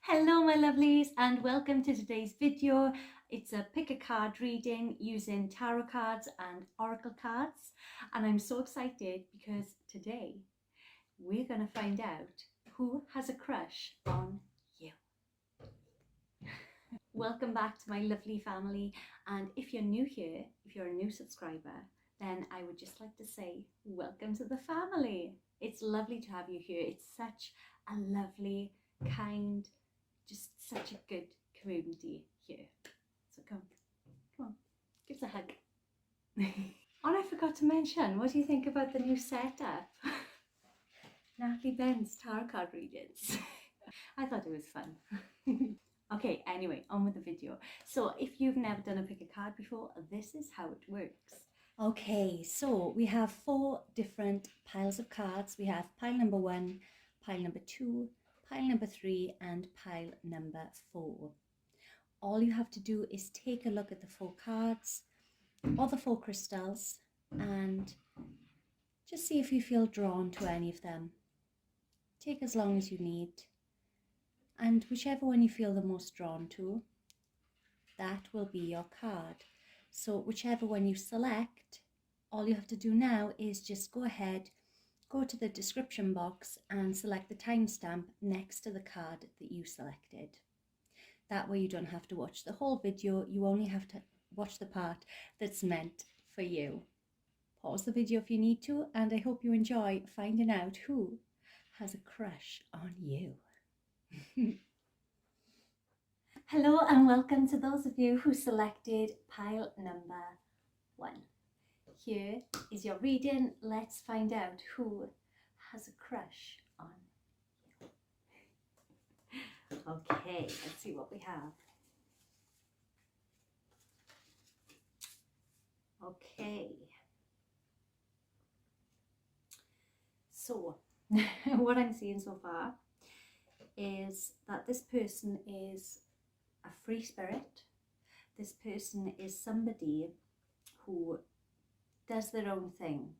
Hello my lovelies and welcome to today's video. It's a pick a card reading using tarot cards and oracle cards, and I'm so excited because today we're going to find out who has a crush on you. Welcome back to my lovely family, and if you're new here, if you're a new subscriber, then I would just like to say welcome to the family. It's lovely to have you here. It's such a lovely, kind, just such a good community here. So come on, give us a hug. And I forgot to mention, what do you think about the new setup? NatalieBenns tarot card readings. I thought it was fun. Okay, anyway, on with the video. So if you've never done a pick a card before, this is how it works. Okay, so we have 4 different piles of cards. We have pile number 1, pile number 2, pile number 3, and pile number 4. All you have to do is take a look at the 4 cards or the 4 crystals and just see if you feel drawn to any of them. Take as long as you need, and whichever one you feel the most drawn to, that will be your card. So whichever one you select, all you have to do now is just go ahead, go to the description box and select the timestamp next to the card that you selected. That way you don't have to watch the whole video, you only have to watch the part that's meant for you. Pause the video if you need to, and I hope you enjoy finding out who has a crush on you. Hello and welcome to those of you who selected pile number 1. Here is your reading. Let's find out who has a crush on you. Okay, let's see what we have. Okay. So, what I'm seeing so far is that this person is a free spirit. This person is somebody who does their own thing.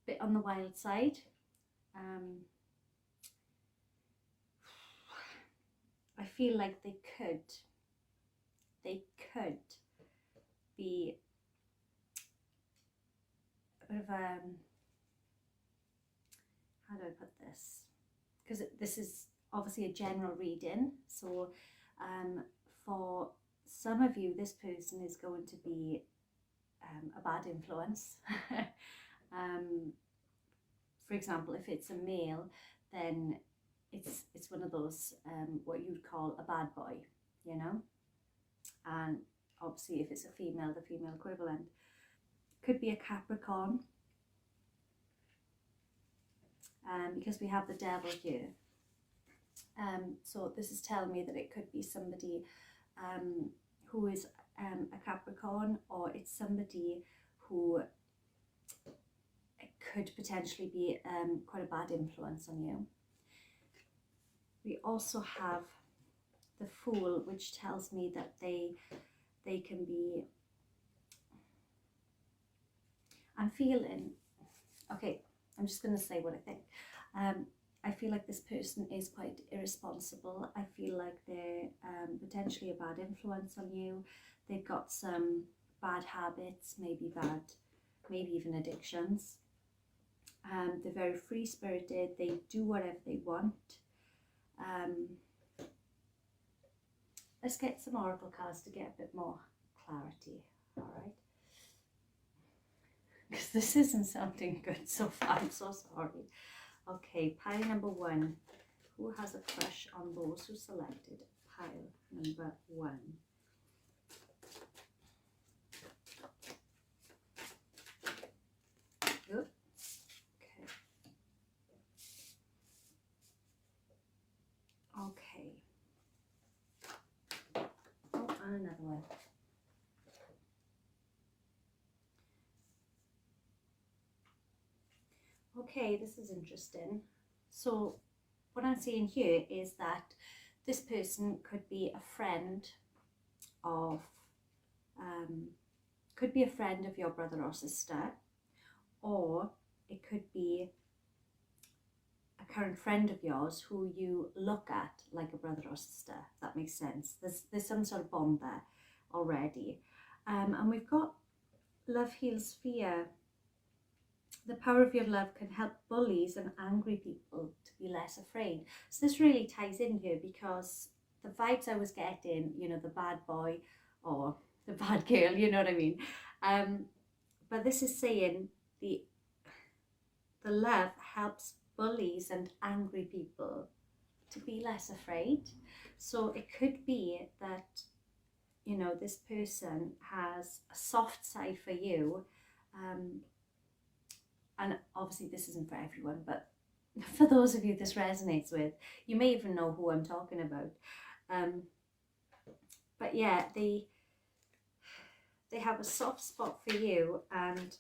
Bit on the wild side. I feel like they could be a bit of how do I put this? Because this is obviously a general reading, so for some of you this person is going to be a bad influence. For example, if it's a male, then it's one of those what you'd call a bad boy, you know. And obviously if it's a female, the female equivalent could be a Capricorn, because we have the devil here. So this is telling me that it could be somebody who is a Capricorn, or it's somebody who could potentially be quite a bad influence on you. We also have the Fool, which tells me that they can be, I'm feeling, okay, I'm just going to say what I think. I feel like this person is quite irresponsible. I feel like they're potentially a bad influence on you. They've got some bad habits, maybe even addictions. They're very free-spirited. They do whatever they want. Let's get some oracle cards to get a bit more clarity, all right? Because this isn't sounding good so far, I'm so sorry. Okay, pile number 1. Who has a crush on those who selected pile number 1? Good. Okay. Okay. Oh, and another one. Okay, this is interesting. So what I'm seeing here is that this person could be a friend of your brother or sister, or it could be a a current friend of yours who you look at like a brother or sister, if that makes sense. There's some sort of bond there already. And we've got love heals fear. The power of your love can help bullies and angry people to be less afraid. So this really ties in here, because the vibes I was getting, you know, the bad boy or the bad girl, you know what I mean? But this is saying the love helps bullies and angry people to be less afraid. So it could be that, you know, this person has a soft side for you. And obviously this isn't for everyone, but for those of you this resonates with, you may even know who I'm talking about. But yeah, they have a soft spot for you, and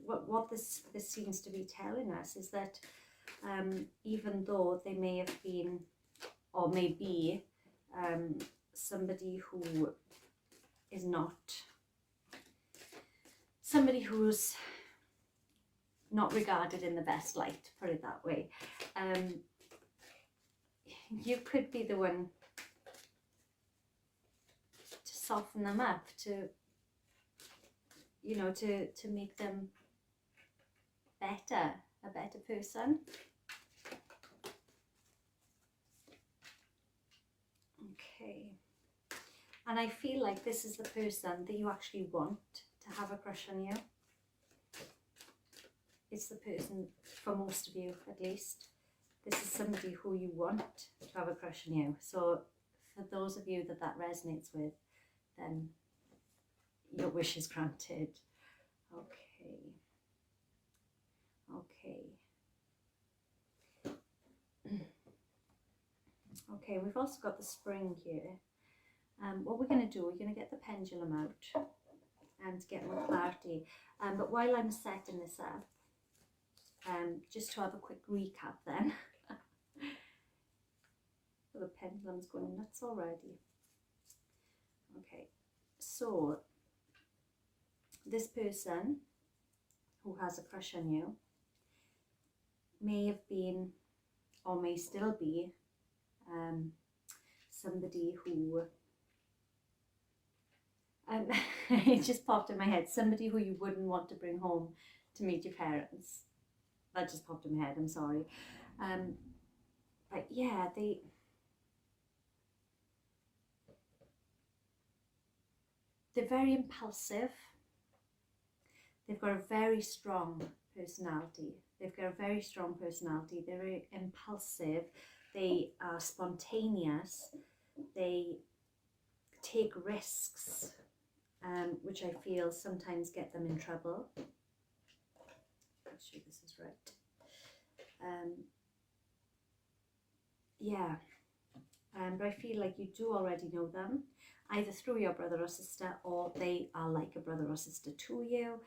what this seems to be telling us is that even though they may have been, or may be, somebody who is not, somebody who's not regarded in the best light, to put it that way, you could be the one to soften them up, to, you know, to make them better, a better person. Okay. And I feel like this is the person that you actually want to have a crush on you. It's the person, for most of you at least, this is somebody who you want to have a crush on you. So for those of you that resonates with, then your wish is granted. Okay. Okay, we've also got the spring here. What we're going to do, we're going to get the pendulum out and get more clarity. But while I'm setting this up, just to have a quick recap then. The pendulum's going nuts already. Okay, so this person who has a crush on you may have been, or may still be, somebody who, it just popped in my head, somebody who you wouldn't want to bring home to meet your parents. That just popped in my head, I'm sorry. But yeah, they're very impulsive. They've got a very strong personality. They're very impulsive. They are spontaneous. They take risks, which I feel sometimes get them in trouble. Make sure this is right. Yeah, but I feel like you do already know them, either through your brother or sister, or they are like a brother or sister to you.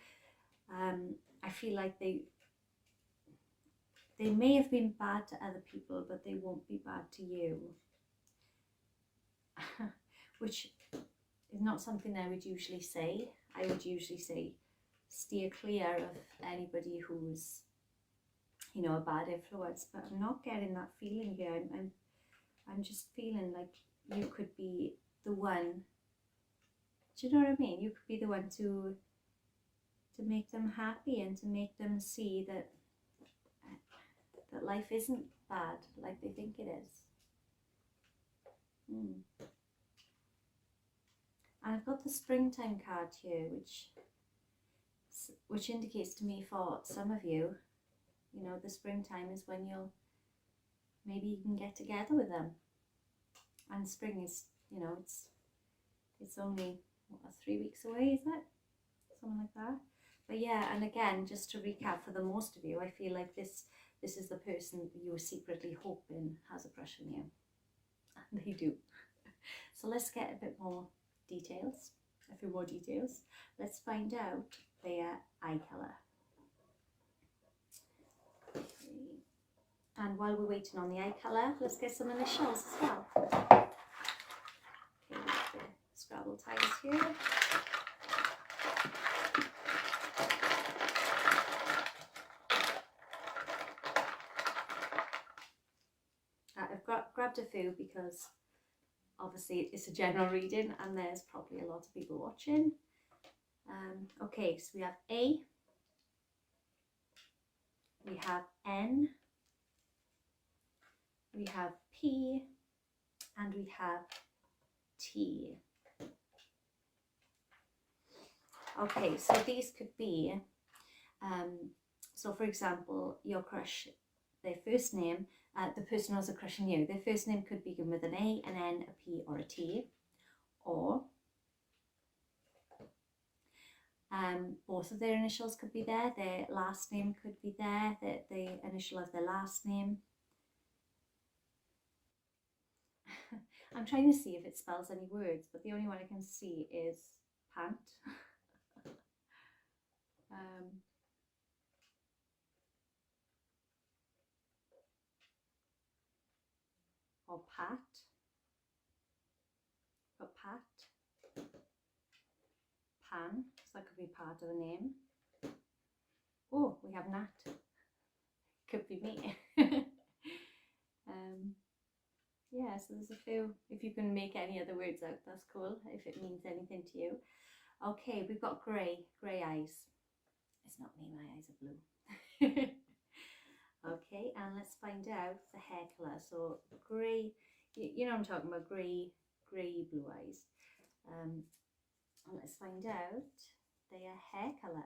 I feel like they may have been bad to other people, but they won't be bad to you. Which is not something I would usually say. I would usually say steer clear of anybody who's, you know, a bad influence, but I'm not getting that feeling here. I'm just feeling like you could be the one. Do you know what I mean? You could be the one to make them happy and to make them see that life isn't bad like they think it is. And I've got the springtime card here, which indicates to me for some of you, you know, the springtime is when maybe you can get together with them. And spring is, you know, it's only, what, 3 weeks away, is it? Something like that. But yeah, and again, just to recap, for the most of you, I feel like this is the person you were secretly hoping has a crush on you. And they do. So let's get a bit more details, a few more details. Let's find out their eye colour. Okay. And while we're waiting on the eye colour, let's get some initials as well. Okay, the Scrabble tiles here. I've grabbed a few because obviously it's a general reading and there's probably a lot of people watching. Okay, so we have A, we have N, we have P, and we have T. Okay, so these could be, so for example, your crush, their first name, the person who has a crush on you, their first name could begin with an A, an N, a P, or a T, or both of their initials could be there, their last name could be there, the initial of their last name. I'm trying to see if it spells any words, but the only one I can see is pant. Or pat, but pat, pan, so that could be part of the name. Oh, we have Nat, could be me. Yeah, so there's a few. If you can make any other words out, that's cool, if it means anything to you. Okay, we've got grey eyes. It's not me, my eyes are blue. Okay, and let's find out the hair colour. So grey, you know what I'm talking about, grey blue eyes. And let's find out their hair colour.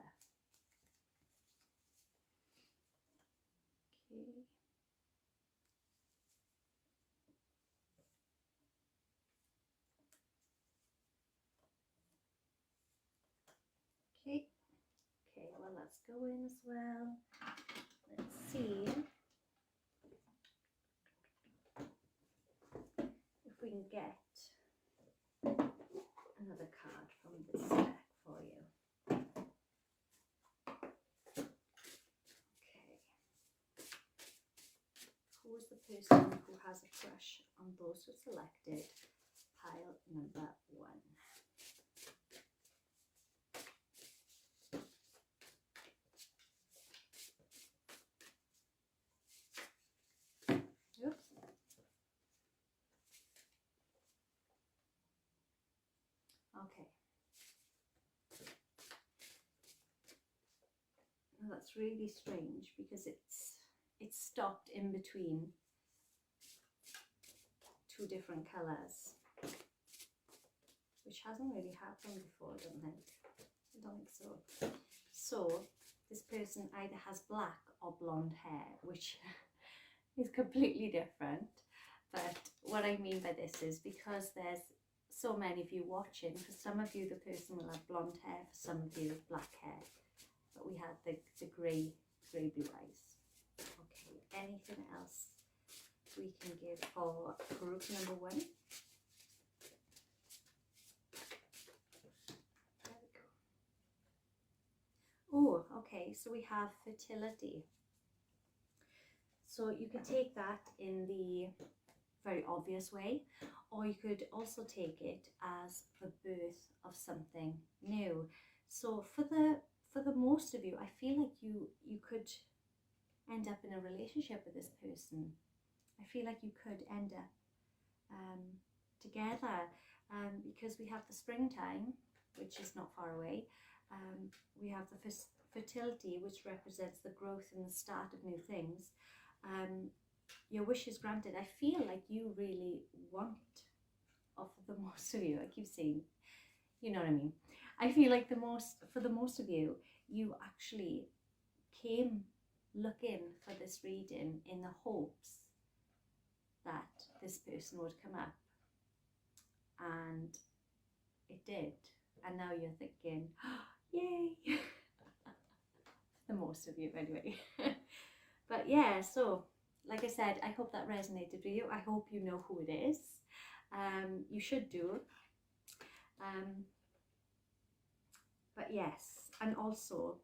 Okay. Okay, well let's go in as well. Let's see if we can get another card from this deck for you. Okay. Who is the person who has a crush on those who selected pile number 1? Oops. Okay. Now that's really strange because it's stopped in between two different colours, which hasn't really happened before, I don't think so. So this person either has black or blonde hair, which is completely different. But what I mean by this is because there's so many of you watching, for some of you the person will have blonde hair, for some of you black hair, but we had the grey blue eyes. Okay, anything else we can give for group number 1? There we go. Oh, okay, so we have fertility. So you could take that in the very obvious way, or you could also take it as the birth of something new. So for the most of you, I feel like you could end up in a relationship with this person. I feel like you could end up together, because we have the springtime, which is not far away. We have the fertility, which represents the growth and the start of new things. Your wish is granted. I feel like you really want, or for the most of you, I keep saying, you know what I mean. I feel like for the most of you, you actually came looking for this reading in the hopes that this person would come up, and it did, and now you're thinking, oh, yay. The most of you anyway. But yeah, so like I said, I hope that resonated with you. I hope you know who it is. You should do. But yes, and also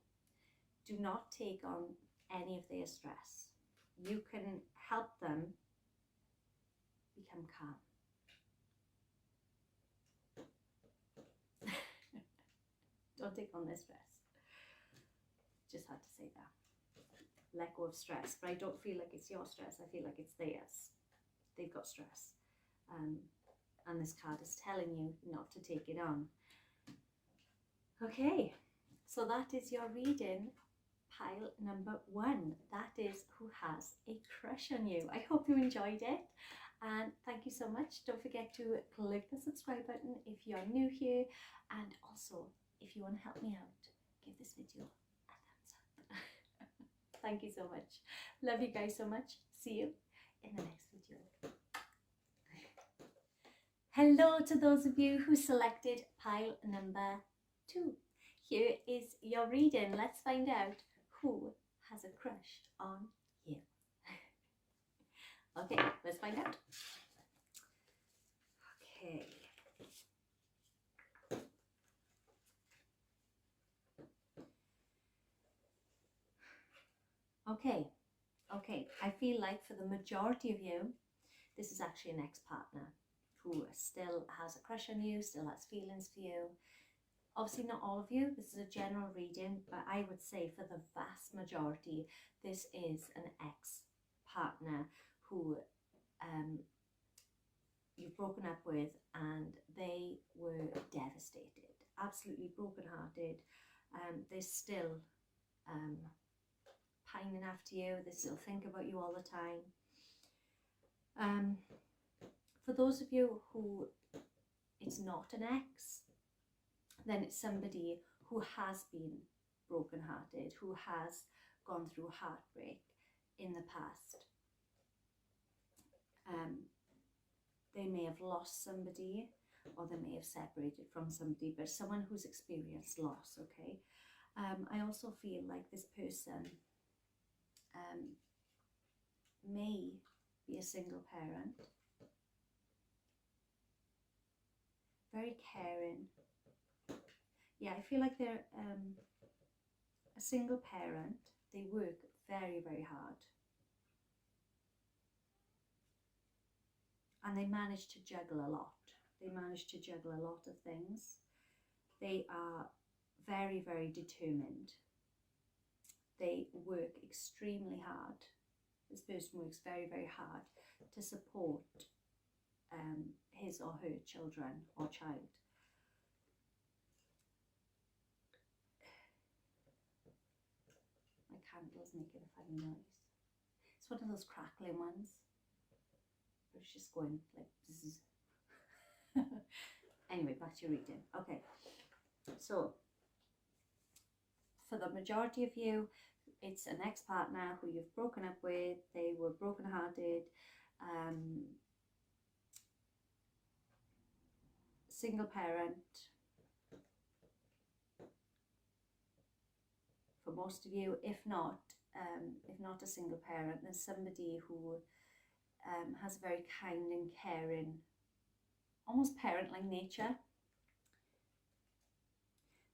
do not take on any of their stress. You can help them become calm. Don't take on their stress. Just had to say that. Let go of stress, but I don't feel like it's your stress. I feel like it's theirs. they've got stress. And this card is telling you not to take it on. Okay, so that is your reading, pile number 1. That is who has a crush on you. I hope you enjoyed it, and thank you so much. Don't forget to click the subscribe button if you're new here, and also if you want to help me out, give this video a thumbs up. Thank you so much. Love you guys so much. See you in the next video. Hello to those of you who selected pile number 2. Here is your reading. Let's find out who has a crush on you. Okay, let's find out. Okay. Okay, I feel like for the majority of you, this is actually an ex-partner who still has a crush on you, still has feelings for you. Obviously not all of you, this is a general reading, but I would say for the vast majority, this is an ex-partner who you've broken up with, and they were devastated, absolutely brokenhearted. They're still pining after you, they still think about you all the time. For those of you who it's not an ex, then it's somebody who has been brokenhearted, who has gone through heartbreak in the past. They may have lost somebody, or they may have separated from somebody, but someone who's experienced loss, okay? I also feel like this person may be a single parent, very caring. Yeah, I feel like they're a single parent. They work very, very hard. And they manage to juggle a lot. They manage to juggle a lot of things. They are very, very determined. They work extremely hard. This person works very, very hard to support his or her children or child. My candle's making a funny noise. It's one of those crackling ones. It's just going like this. Anyway, back to your reading. Okay, so for the majority of you, it's an ex-partner who you've broken up with. They were brokenhearted, single parent. For most of you, if not a single parent, there's somebody who has a very kind and caring, almost parent-like nature.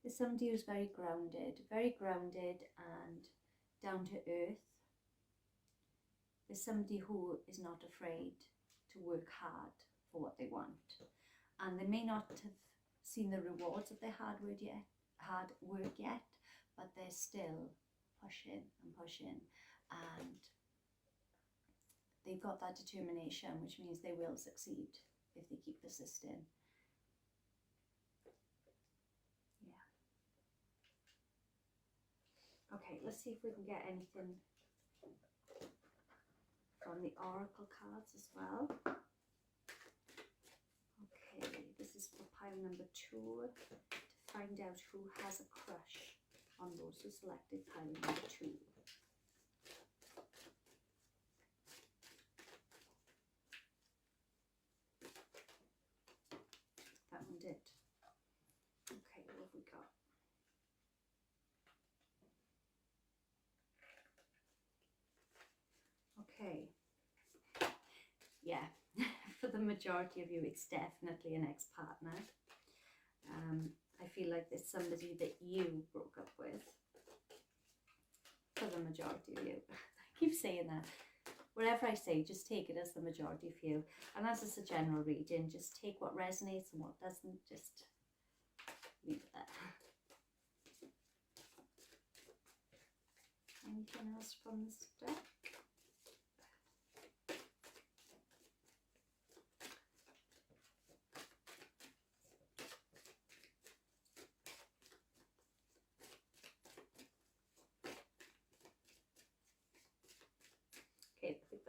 There's somebody who's very grounded and down to earth. There's somebody who is not afraid to work hard for what they want. And they may not have seen the rewards of their hard work yet, but they're still pushing and pushing, and they've got that determination, which means they will succeed if they keep persisting. Yeah. Okay, let's see if we can get anything from the oracle cards as well. Okay, this is for pile number 2 to find out who has a crush on those who selected pile number 2. That one did. Okay, what have we got? Okay. Yeah, for the majority of you, it's definitely an ex-partner. I feel like there's somebody that you broke up with. For the majority of you. I keep saying that. Whatever I say, just take it as the majority of you. And as it's a general reading, just take what resonates and what doesn't, just leave it there. Anything else from this deck?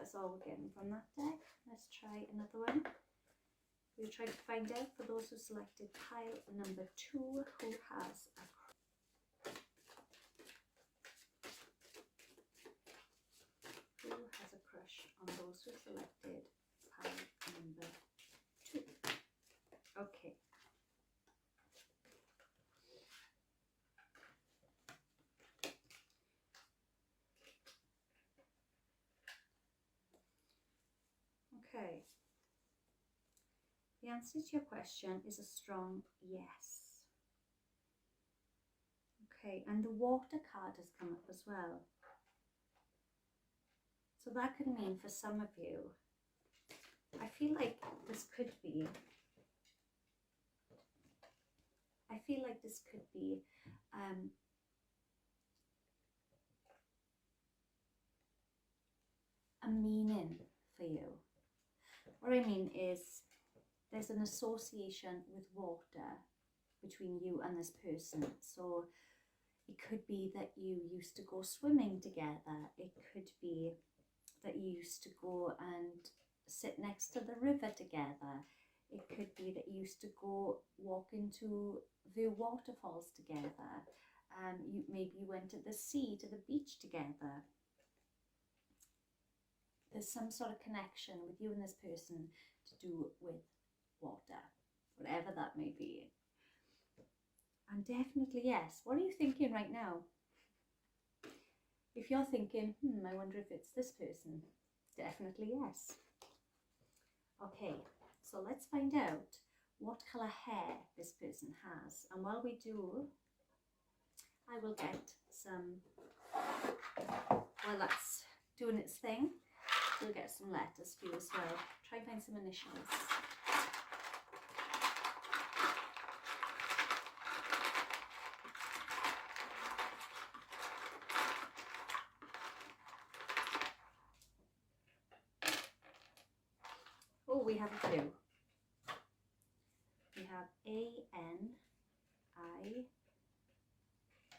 that's all we're getting from that deck. Let's try another one. We'll try to find out, for those who selected pile number 2, who has a crush on those who selected pile number 2. Okay. Okay. The answer to your question is a strong yes. Okay, and the water card has come up as well. So that could mean for some of you, I feel like this could be a meaning for you. What I mean is there's an association with water between you and this person. So it could be that you used to go swimming together. It could be that you used to go and sit next to the river together. It could be that you used to go walk into the waterfalls together. Maybe you went to the sea, to the beach together. There's some sort of connection with you and this person to do with water, whatever that may be. And definitely yes. What are you thinking right now? If you're thinking, I wonder if it's this person, definitely yes. Okay, so let's find out what colour hair this person has. And while we do, I will get some, while that's doing its thing, we'll get some letters for you as well. Try and find some initials. Oh, we have a few. We have A, N, I,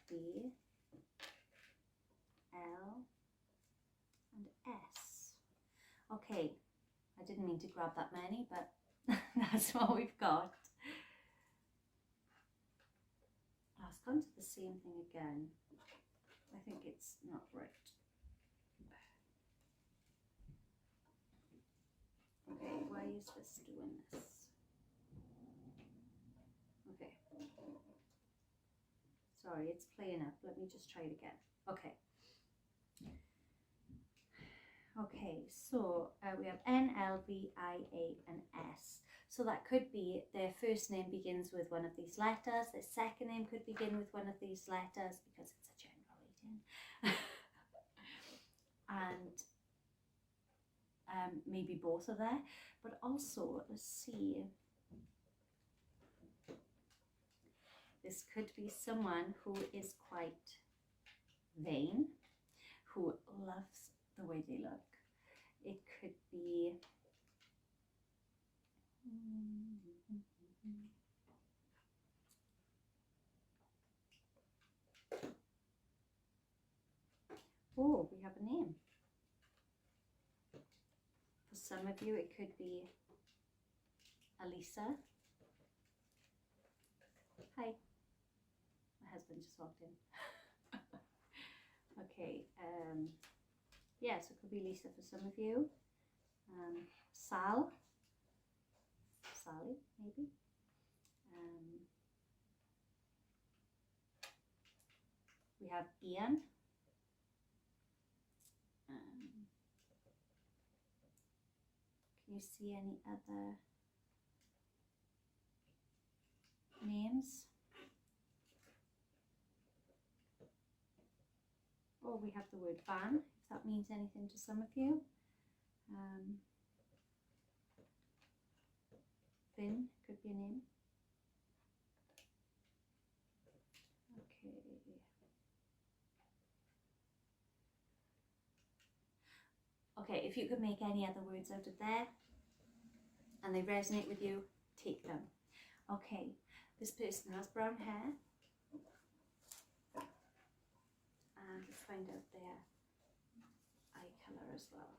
D, L, and S. Okay, I didn't mean to grab that many, but that's what we've got. Oh, it's gone to the same thing again. I think it's not right. Okay, why is this doing this? Okay. Sorry, it's playing up. Let me just try it again. Okay. Okay, so we have N, L, V, I, A, and S. So that could be their first name begins with one of these letters. Their second name could begin with one of these letters because it's a general reading. And maybe both are there. But also, let's see. This could be someone who is quite vain, who loves the way they look. It could be oh, we have a name. For some of you, it could be Alisa. Hi. My husband just walked in. Okay, yeah, so it could be Lisa for some of you. Sally, maybe. We have Ian. Can you see any other names? Oh, we have the word van, if that means anything to some of you. Finn could be a name. Okay. Okay, if you could make any other words out of there and they resonate with you, take them. Okay, this person has brown hair. And let's find out their eye colour as well.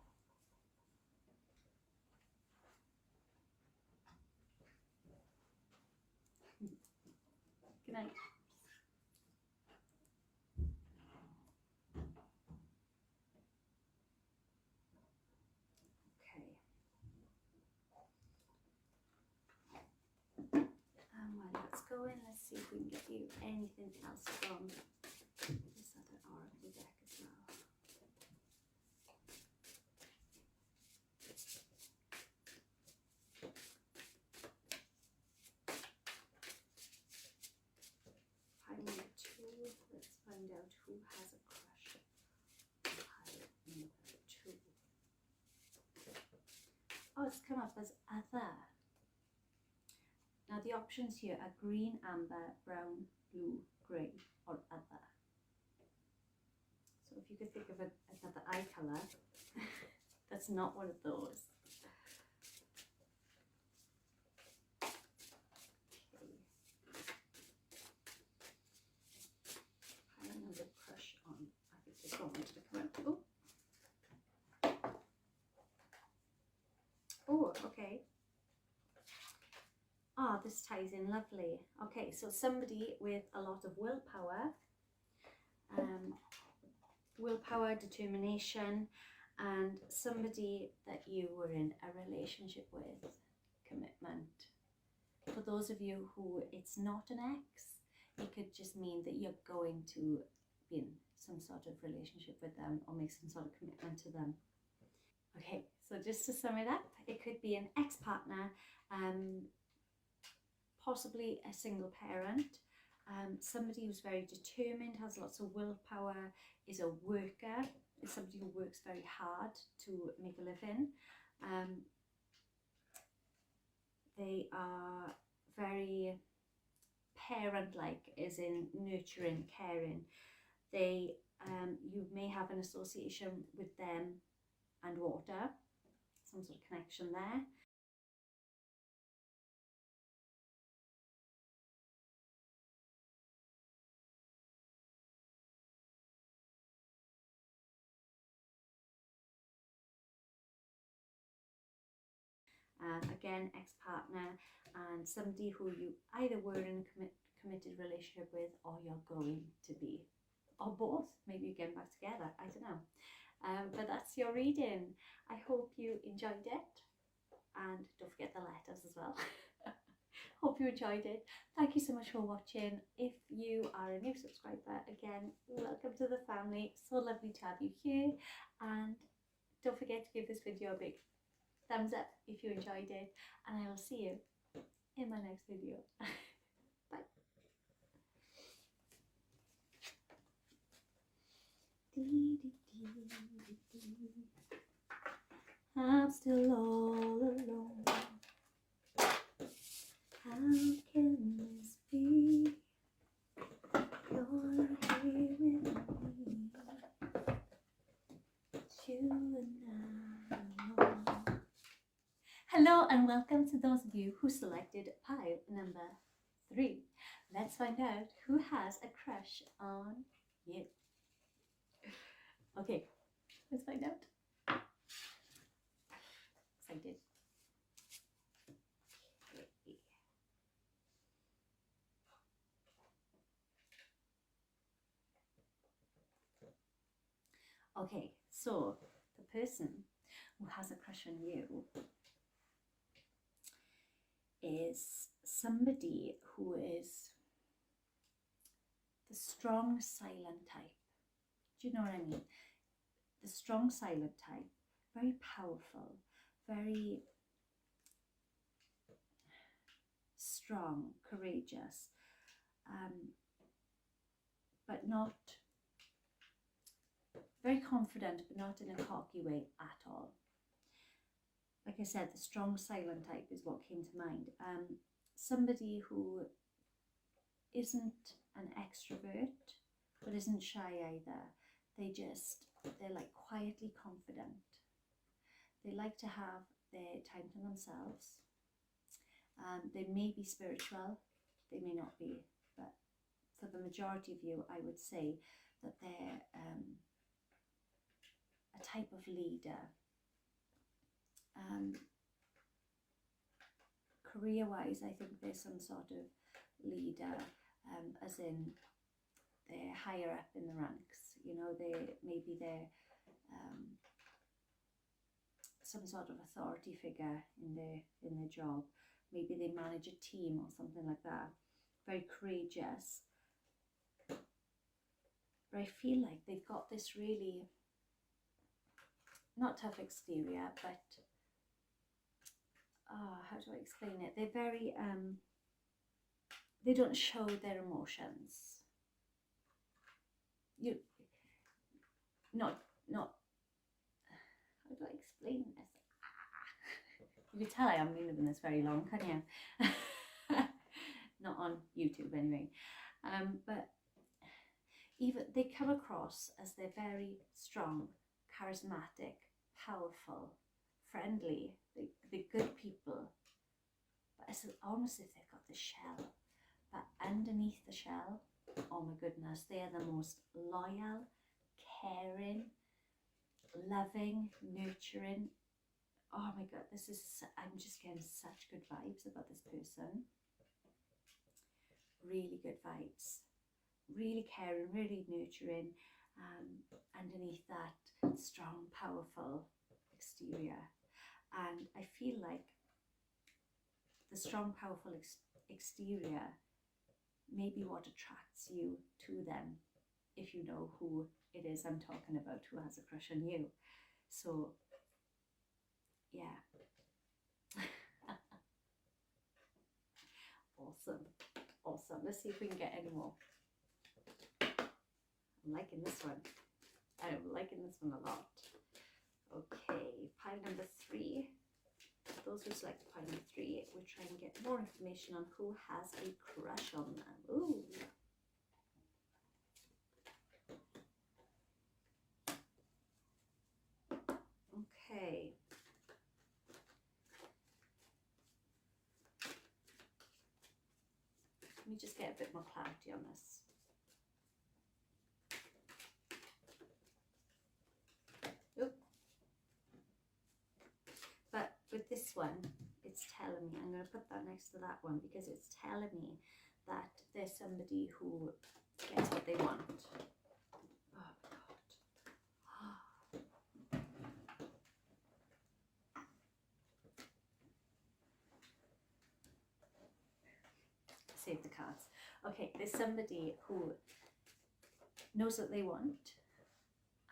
Good night. Well, let's go in. Let's see if we can get you anything else from this other oracle deck as well. Pile two. Let's find out who has a crush. Pile number two. Oh, it's come up as other. Now the options here are green, amber, brown, blue, grey, or other. So if you could think of another eye colour, that's not one of those. Okay. I have a crush on, I think this one wanted to come out. Oh, okay. Ah, this ties in lovely. Okay, so somebody with a lot of willpower, determination, and somebody that you were in a relationship with, commitment. For those of you who it's not an ex, it could just mean that you're going to be in some sort of relationship with them or make some sort of commitment to them. Okay, so just to sum it up, it could be an ex-partner, possibly a single parent, somebody who's very determined, has lots of willpower, is a worker, is somebody who works very hard to make a living. They are very parent-like, as in nurturing, caring. They, you may have an association with them and water, some sort of connection there. Again, ex-partner, and somebody who you either were in a committed relationship with or you're going to be, or both. Maybe you're getting back together, I don't know. But that's your reading. I hope you enjoyed it, and don't forget the letters as well. Hope you enjoyed it. Thank you so much for watching. If you are a new subscriber, again, welcome to the family. So lovely to have you here, and don't forget to give this video a big thumbs up if you enjoyed it, and I will see you in my next video. Bye. I'm still all alone. How can this be? You're here with me. It's you and I alone. Hello and welcome to those of you who selected pile number 3. Let's find out who has a crush on you. Okay, let's find out. Excited. Okay, so the person who has a crush on you is somebody who is the strong silent type. Do you know what I mean? The strong silent type, very powerful, very strong, courageous, but not very confident, but not in a cocky way at all. Like I said, the strong silent type is what came to mind. Somebody who isn't an extrovert, but isn't shy either. They're like quietly confident. They like to have their time to themselves. They may be spiritual, they may not be, but for the majority of you, I would say that they're a type of leader. Career-wise, I think there's some sort of leader. as in they're higher up in the ranks, you know, maybe they're some sort of authority figure in their job. Maybe they manage a team or something like that. Very courageous. But I feel like they've got this really, not tough exterior, but how do I explain it? They're very, they don't show their emotions. Not, how do I explain this? You can tell I haven't been living this very long, can you? Not on YouTube anyway. But even they come across as they're very strong, charismatic, powerful, friendly. They're good people. But it's almost as if they've got the shell. But underneath the shell, oh my goodness, they are the most loyal, caring, loving, nurturing. Oh my god, I'm just getting such good vibes about this person. Really good vibes. Really caring, really nurturing. Underneath that strong, powerful exterior. And I feel like the strong, powerful exterior may be what attracts you to them, if you know who it is I'm talking about, who has a crush on you. So yeah. Awesome. Let's see if we can get any more. I'm liking this one. I'm liking this one a lot. Okay, pile number 3. Those who select pile number 3, we're trying to get more information on who has a crush on them. Ooh. Okay. Let me just get a bit more clarity on this. Oop. But with this one, it's telling me, I'm going to put that next to that one because it's telling me that there's somebody who gets what they want. Oh my god. Save the cards. Okay, there's somebody who knows what they want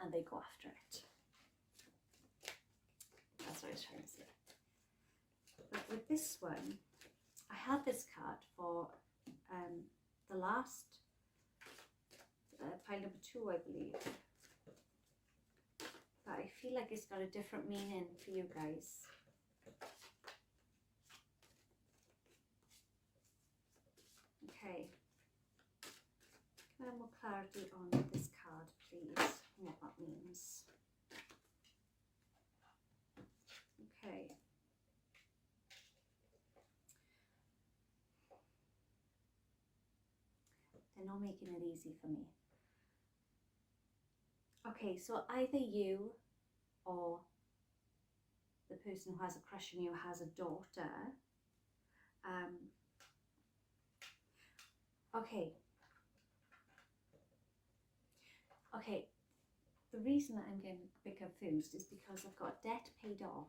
and they go after it. That's what I was trying to say. But with this one, I had this card for the last pile number 2, I believe. But I feel like it's got a different meaning for you guys. Okay. Can I have more clarity on this card, please? And what that means. Okay. They're not making it easy for me. Okay, so either you or the person who has a crush on you has a daughter. Okay, the reason that I'm getting a bit confused is because I've got debt paid off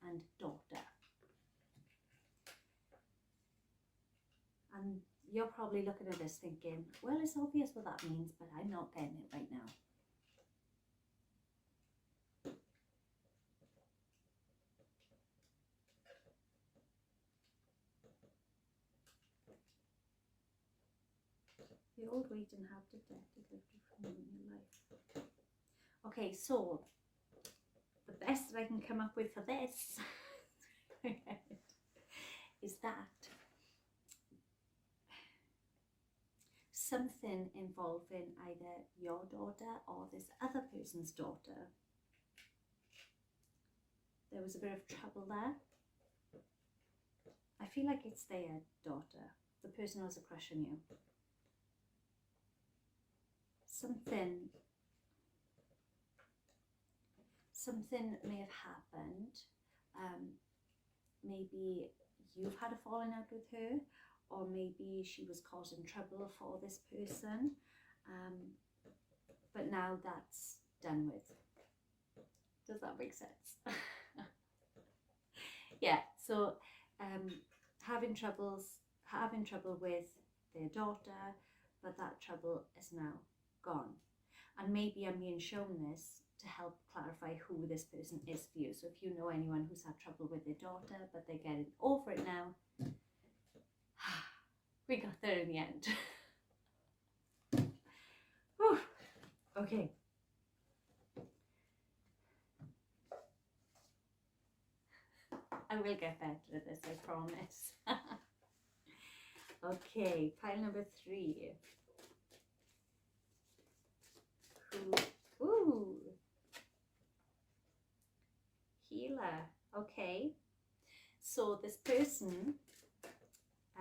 and daughter. And you're probably looking at this thinking, well, it's obvious what that means, but I'm not getting it right now. The old way didn't have the debt it lived from in your life. Okay, so the best that I can come up with for this is that something involving either your daughter or this other person's daughter. There was a bit of trouble there. I feel like it's their daughter, the person who has a crush on you. Something may have happened. Maybe you've had a falling out with her, or maybe she was causing trouble for this person, but now that's done with. Does that make sense? Yeah, so having trouble with their daughter, but that trouble is now gone. And maybe I'm being shown this to help clarify who this person is for you. So if you know anyone who's had trouble with their daughter, but they're getting over it now, we got there in the end. Whew. Okay. I will get better at this, I promise. Okay, pile number 3. Ooh. Healer. Okay. So this person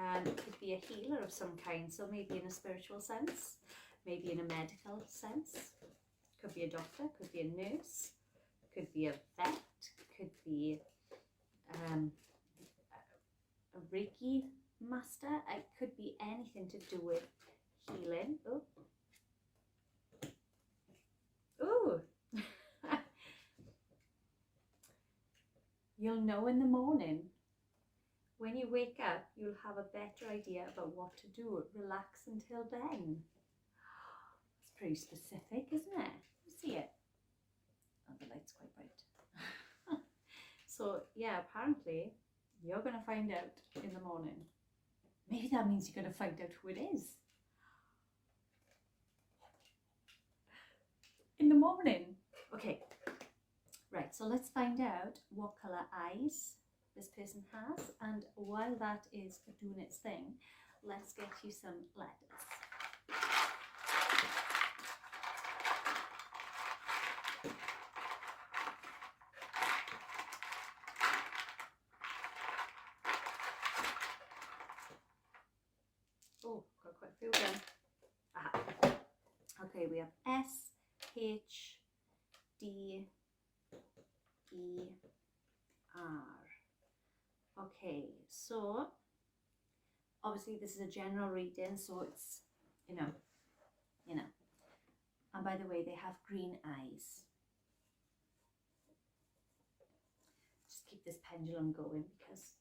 could be a healer of some kind. So maybe in a spiritual sense, maybe in a medical sense. Could be a doctor, could be a nurse, could be a vet, could be a Reiki master. It could be anything to do with healing. Oh. Ooh. You'll know in the morning. When you wake up, you'll have a better idea about what to do. Relax until then. It's pretty specific, isn't it? You see it? Oh, the light's quite bright. So yeah, apparently you're going to find out in the morning. Maybe that means you're going to find out who it is. In the morning. Okay. Right, so let's find out what colour eyes this person has, and while that is doing its thing, let's get you some letters. Oh, got quite a few again. Aha. Okay, we have S, H, D, E, R. Okay, so obviously this is a general reading, so it's, you know. And by the way, they have green eyes. Just keep this pendulum going because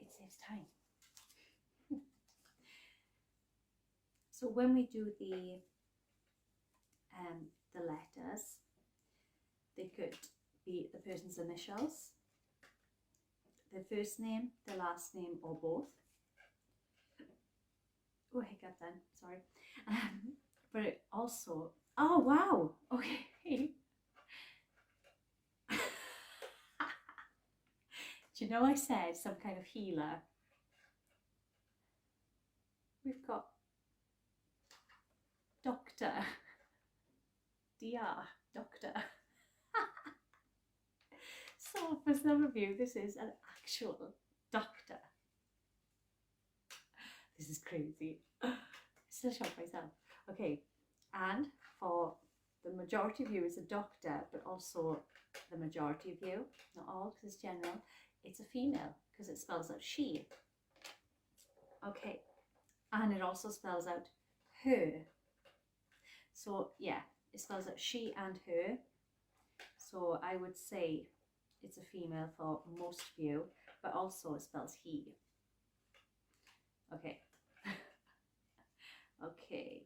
it saves time. So when we do the letters, they could be the person's initials, their first name, their last name, or both. Oh, hiccup then, sorry. But it also, oh wow, okay. Do you know I said some kind of healer? We've got doctor, DR, doctor. So for some of you, this is an actual doctor. This is crazy. Still shocked myself. Okay, and for the majority of you, it's a doctor, but also the majority of you, not all because it's general, it's a female because it spells out she. Okay, and it also spells out her. So yeah, it spells out she and her. So I would say it's a female for most of you, but also it spells he. Okay. Okay.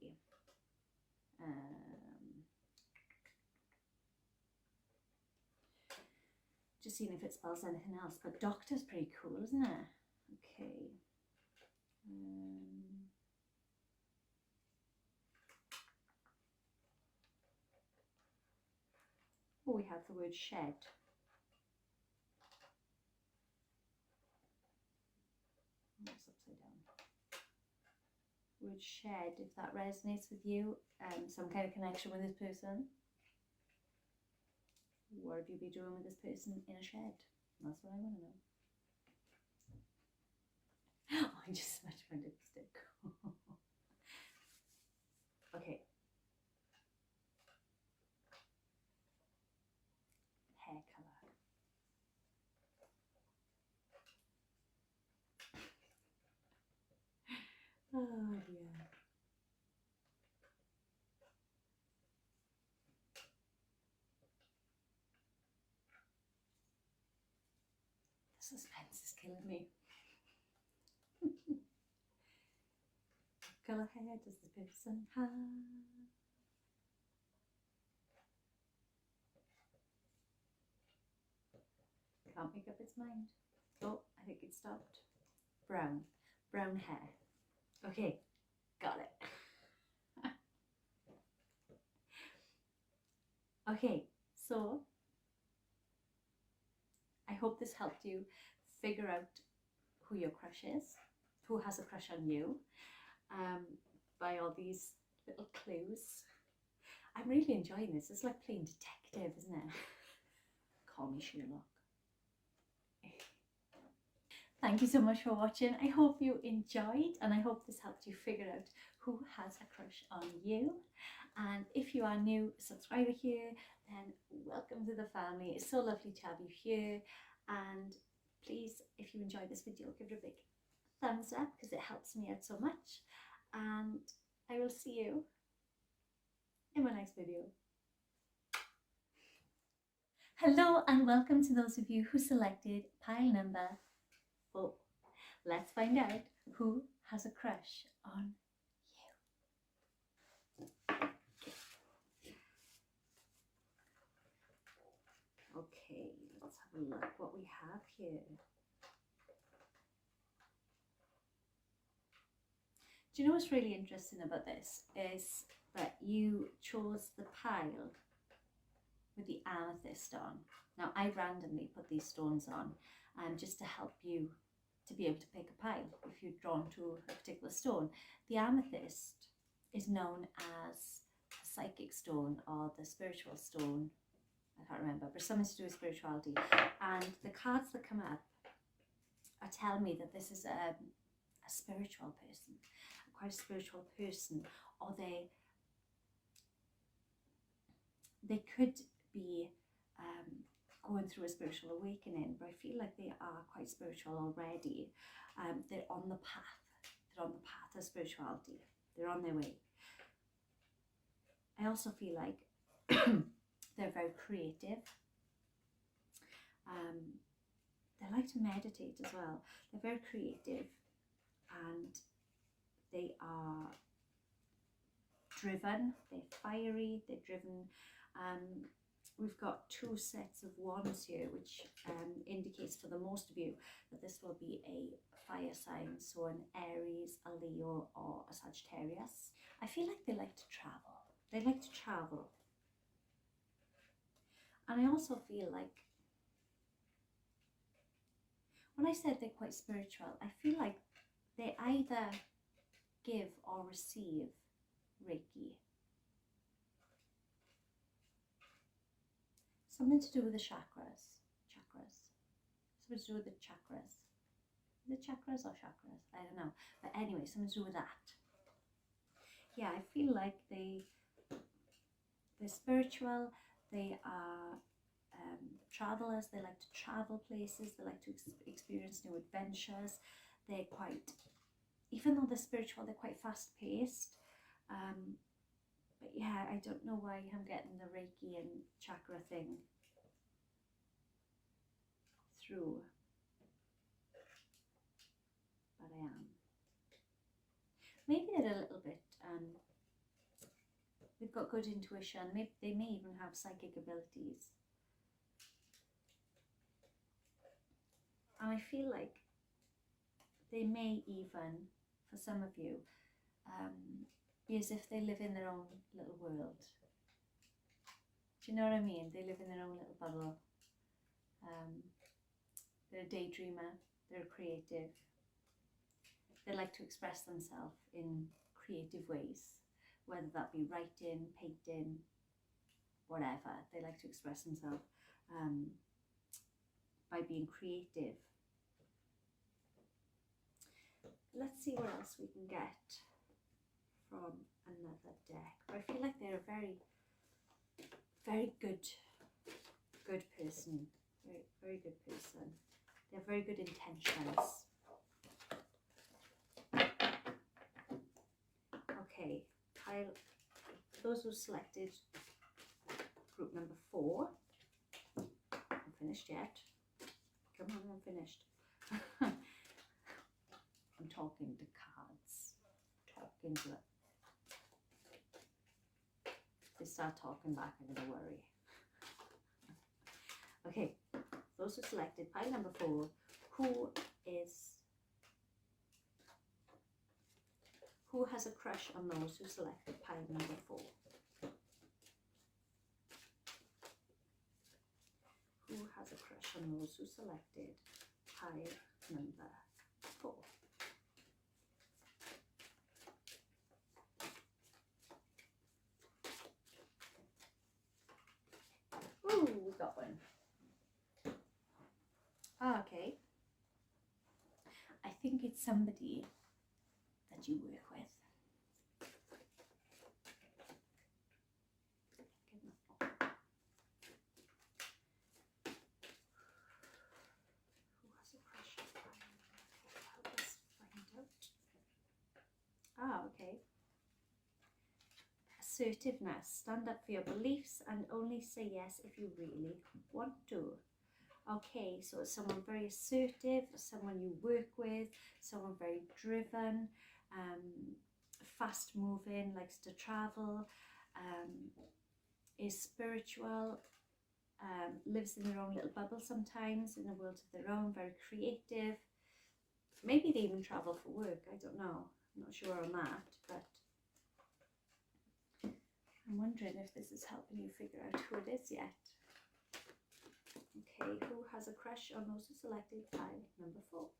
Just seeing if it spells anything else, but doctor's pretty cool, isn't it? Okay. Oh, we have the word shed. Oh, it's upside down. Word shed, if that resonates with you, some kind of connection with this person. What have you been doing with this person in a shed? That's what I want to know. Oh, I just smashed my lipstick. Okay. Hair colour. Oh dear. The suspense is killing me. What colour hair does the person have? Can't make up its mind. Oh, I think it stopped. Brown. Brown hair. Okay, got it. Okay, so I hope this helped you figure out who your crush is, who has a crush on you, by all these little clues. I'm really enjoying this. It's like playing detective, isn't it? Call me Sherlock. Thank you so much for watching. I hope you enjoyed, and I hope this helped you figure out who has a crush on you. And if you are new subscriber here, then welcome to the family. It's so lovely to have you here. And please, if you enjoyed this video, give it a big thumbs up because it helps me out so much. And I will see you in my next video. Hello and welcome to those of you who selected pile number 4. Let's find out who has a crush on you. Okay, let's have a look what we have here. Do you know what's really interesting about this is that you chose the pile with the amethyst on. Now I randomly put these stones on just to help you to be able to pick a pile if you're drawn to a particular stone. The amethyst is known as a psychic stone or the spiritual stone. I can't remember, but something to do with spirituality. And the cards that come up are telling me that this is a spiritual person, quite a spiritual person, or they could be going through a spiritual awakening, but I feel like they are quite spiritual already. They're on the path. They're on the path of spirituality. They're on their way. I also feel like they're very creative. They like to meditate as well. They're very creative and they are driven. They're fiery. They're driven. We've got 2 sets of wands here, which indicates for the most of you that this will be a fire sign, so an Aries, a Leo, or a Sagittarius. I feel like they like to travel. They like to travel. And I also feel like, when I said they're quite spiritual, I feel like they either give or receive Reiki. Something to do with the chakras. Something to do with the chakras. Is it chakras or chakras? I don't know. But anyway, something to do with that. Yeah, I feel like they're spiritual. They are travelers. They like to travel places. They like to experience new adventures. They're quite, even though they're spiritual, they're quite fast paced. But yeah, I don't know why I'm getting the Reiki and chakra thing through, but I am. Maybe they're a little bit, they've got good intuition. Maybe they may even have psychic abilities. And I feel like they may even, for some of you, be as if they live in their own little world. Do you know what I mean? They live in their own little bubble. They're a daydreamer. They're creative. They like to express themselves in creative ways, whether that be writing, painting, whatever. They like to express themselves by being creative. Let's see what else we can get from another deck. But I feel like they're a very, very good person. Very, very good person. They have very good intentions. Okay, pile, those who selected group number 4. I'm finished yet. Come on, I'm finished. I'm talking to cards. Talking to it. If they start talking back, I'm going to worry. Okay, those who selected pile number 4, who has a crush on those who selected pile number 4? Who has a crush on those who selected pile number 4? Ooh, we got one. Okay. I think it's somebody that you work with. Who has a crush on Brian? Help us find out. Okay. Assertiveness. Stand up for your beliefs and only say yes if you really want to. Okay, so it's someone very assertive, someone you work with, someone very driven, fast moving, likes to travel, is spiritual, lives in their own little bubble sometimes, in a world of their own, very creative. Maybe they even travel for work, I don't know. I'm not sure on that, but I'm wondering if this is helping you figure out who it is yet. Okay, who has a crush on those who selected pile number 4?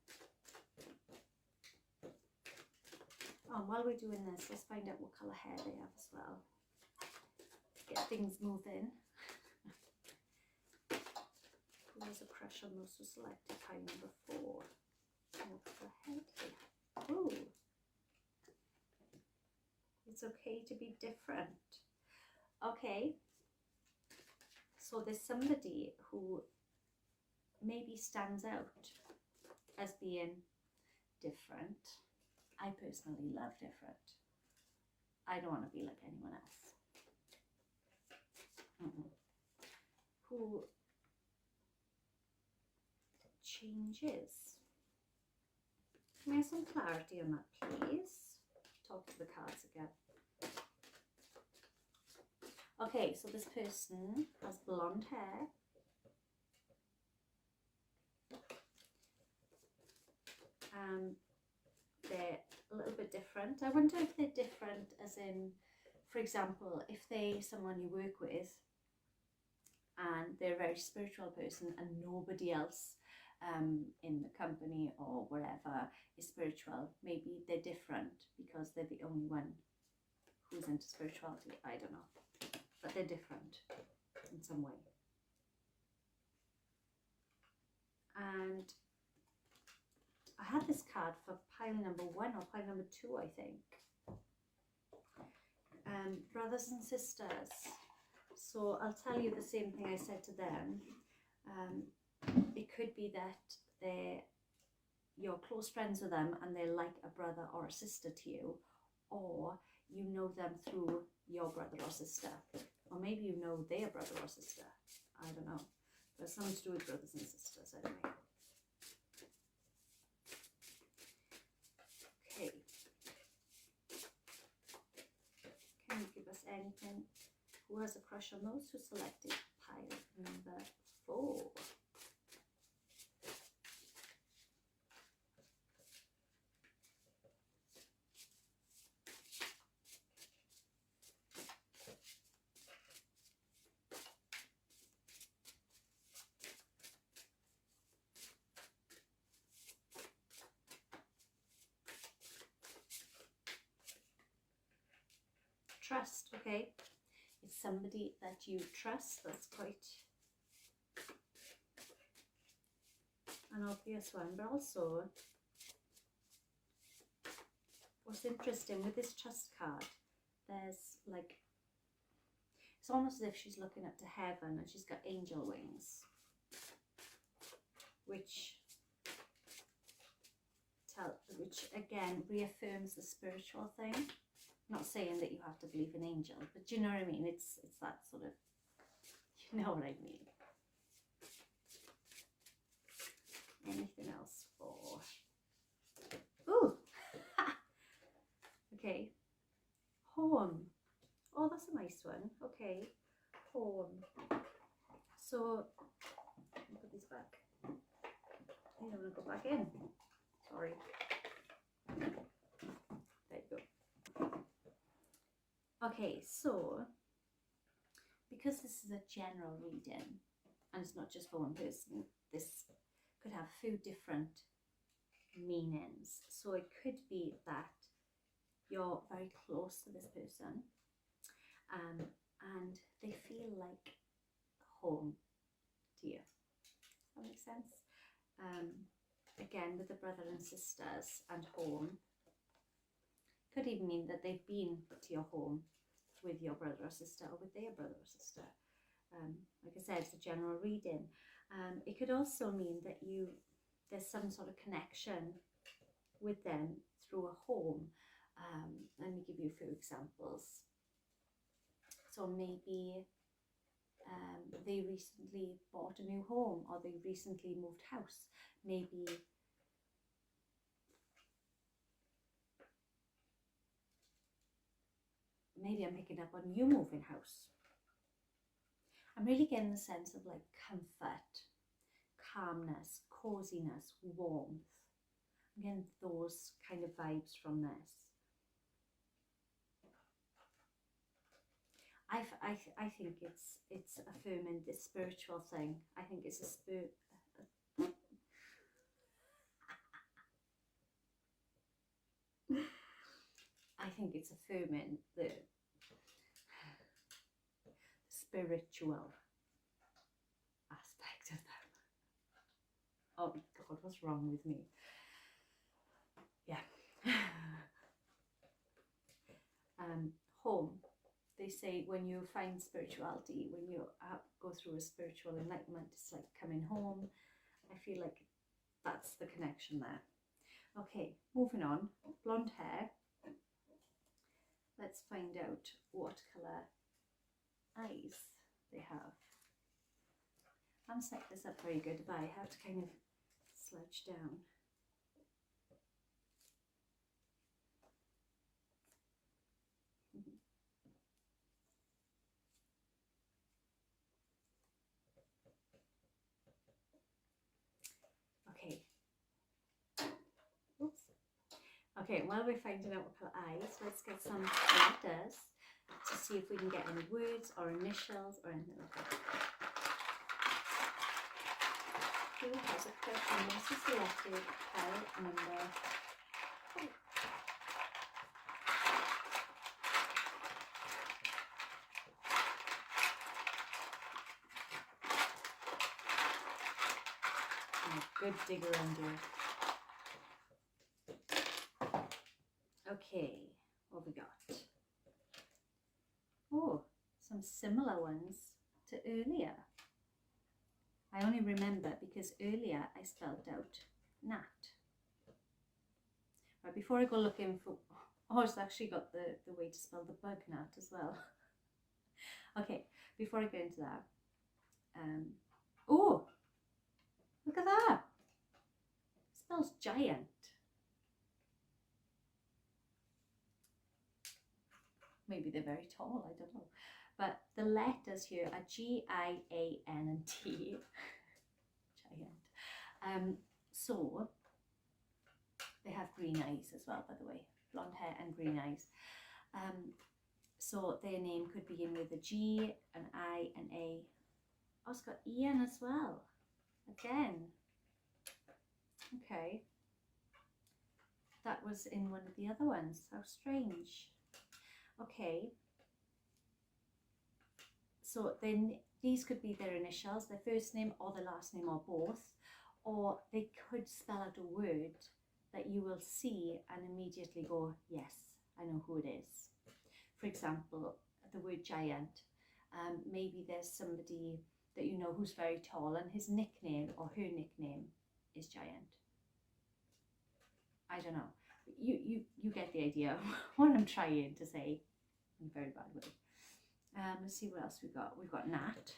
Oh, while we're doing this, let's find out what colour hair they have as well. Get things moving. Who has a crush on those who selected pile number 4? What colour hair do they have? Ooh. It's okay to be different. Okay. So there's somebody who maybe stands out as being different. I personally love different. I don't want to be like anyone else. Who changes. Can I have some clarity on that, please? Talk to the cards again. Okay, so this person has blonde hair. They're a little bit different. I wonder if they're different as in, for example, if they're someone you work with and they're a very spiritual person and nobody else in the company or wherever is spiritual, maybe they're different because they're the only one who's into spirituality. I don't know. But they're different in some way. And I had this card for pile number 1 or pile number 2, I think. Brothers and sisters. So I'll tell you the same thing I said to them. It could be that you're close friends with them and they're like a brother or a sister to you, or you know them through your brother or sister, or maybe you know their brother or sister. I don't know. There's something to do with brothers and sisters anyway. Okay. Can you give us anything? Who has a crush on those who selected pile number 4? Trust, okay? It's somebody that you trust. That's quite an obvious one, but also what's interesting with this trust card, there's like, it's almost as if she's looking up to heaven and she's got angel wings, which again reaffirms the spiritual thing. Not saying that you have to believe in angels, but do you know what I mean? It's that sort of, you know what I mean. Anything else for? Ooh, okay. Home. Oh, that's a nice one. Okay, home. So let me put these back. I don't want to go back in. Sorry. There you go. Okay, so because this is a general reading and it's not just for one person, this could have a few different meanings. So it could be that you're very close to this person, and they feel like home to you. Does that make sense? Again, with the brother and sisters and home, could even mean that they've been to your home with your brother or sister, or with their brother or sister. Like I said, it's a general reading. It could also mean that there's some sort of connection with them through a home. Let me give you a few examples. So maybe they recently bought a new home, or they recently moved house. Maybe I'm picking up on you moving house. I'm really getting the sense of like comfort, calmness, coziness, warmth. I'm getting those kind of vibes from this. I think it's affirming this spiritual thing. I think it's I think it's affirming the spiritual aspect of them. Oh God, what's wrong with me? Yeah. Home. They say when you find spirituality, when you go through a spiritual enlightenment, it's like coming home. I feel like that's the connection there. Okay, moving on. Blonde hair. Let's find out what colour eyes they have. I haven't set this up very good, but I have to kind of slouch down. Okay. Oops. Okay, while we're finding out what colour eyes, let's get some letters to see if we can get any words or initials or anything like that. Who has a question? This is selected file number 4. Oh, good dig around here. Okay, what have we got? Oh, some similar ones to earlier. I only remember because earlier I spelled out nat. Right, before I go looking for, oh, it's actually got the way to spell the bug nat as well. Okay, before I go into that, oh, look at that. It spells giant. Maybe they're very tall, I don't know. But the letters here are G-I-A-N and T. Giant. So they have green eyes as well, by the way. Blonde hair and green eyes. So their name could begin with a G, an I, an A. Oh, it's got Ian as well. Again. Okay. That was in one of the other ones. How strange. Okay. So then these could be their initials, their first name or their last name or both. Or they could spell out a word that you will see and immediately go, yes, I know who it is. For example, the word giant. Maybe there's somebody that you know who's very tall and his nickname or her nickname is Giant. I don't know. You get the idea of what I'm trying to say in a very bad way. Let's see what else we've got. We've got Nat.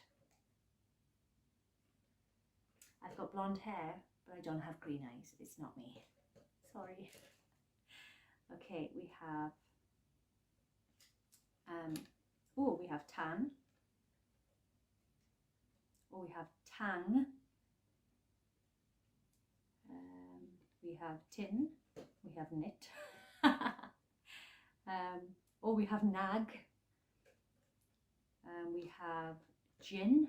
I've got blonde hair, but I don't have green eyes. It's not me. Sorry. Okay, we have we have tan. Oh, we have tang. We have tin. We have knit. We have nag. We have gin.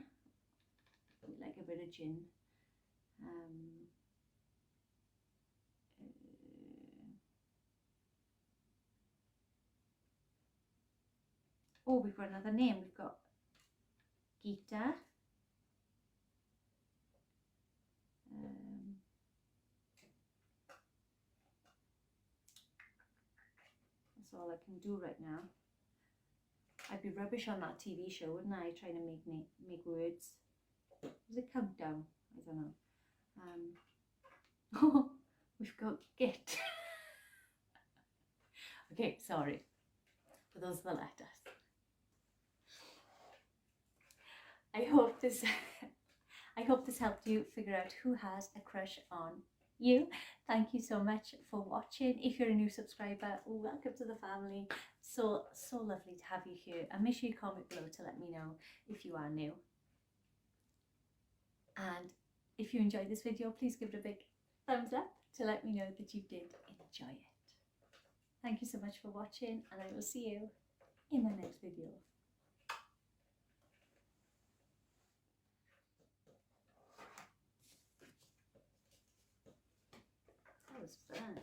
We like a bit of gin. We've got another name. We've got Gita. That's all I can do right now. I'd be rubbish on that TV show, wouldn't I? Trying to make words. Was it Countdown? I don't know. We've got Git. Okay, sorry. But those are the letters. I hope this helped you figure out who has a crush on you. Thank you so much for watching. If you're a new subscriber, welcome to the family. So lovely to have you here. And make sure you comment below to let me know if you are new. And if you enjoyed this video, please give it a big thumbs up to let me know that you did enjoy it. Thank you so much for watching, and I will see you in my next video. That was fun.